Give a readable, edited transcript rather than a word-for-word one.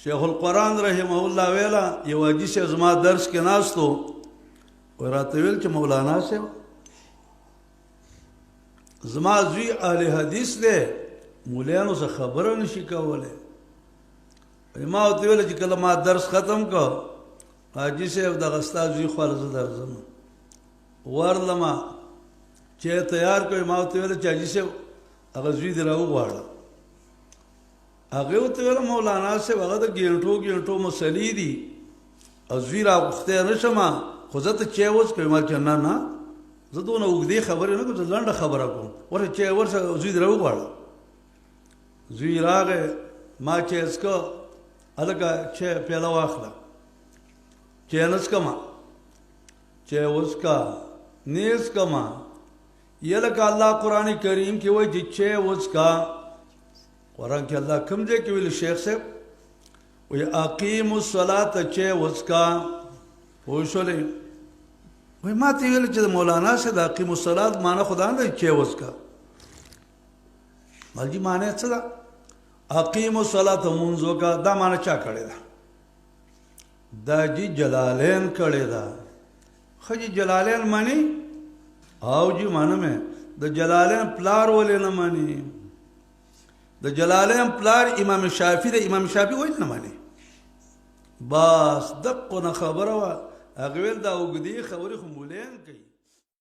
شیخ القرآن رحمه الله ویلا یو حاجي صاحب زما درس کې ناستو و راته ویل چې مولانا صاحب زما زوی اهل حدیث دی مولیانو څخه خبره نشي کولی. ما ورته ویل چې کله ما درس ختم کو حاجي صاحب دغه ستا زوی خواله زه درځم ورلمه چې تیار کړی. ما ورته ویل چې حاجي صاحب هغه زوی دې راوغواړه. هغه ورته ویل مولانا صاحب هغه د ګینټو مسلې دي او زوی راغوښتی نه شم خو زه ته چای وڅښم. ما چې نه زه دونه اوږدې خبرې نه کوم، زه لنډه خبره کوم. ورشه چای ورشه زوی دې راوغواړه. زوی راغی ما چای څښه هلکه چای پیاله واخله چای نه څښمه چای وڅښه نه څښمه. یلکه الله قرآن کریم کې وایي چې چای وڅښه. قرآن کې الله کوم ځای کې ویلي شیخ صاحب وایي اقیموا الصلاة چای وڅښه. پوه شولې؟ وایي ما ته ویل چې د مولانا صاحب د اقیموا الصلاة معنی خو دا نه دی چای وڅښه. مالجي معنی څه ده؟ اقیموا الصلاة مونځ وکړه دا معنی چا کړې ده؟ دا جی جلالین کړې ده. ښه جي جلالین معنی او جی معنی مې د جلالین پلار ولې نه معنی؟ د جلالین پلار امام شافعي د امام شافعي ولې نه معنی؟ بس دقونه خبره وه. هغه ویل دا اوږدې خبرې خو مولین کوي.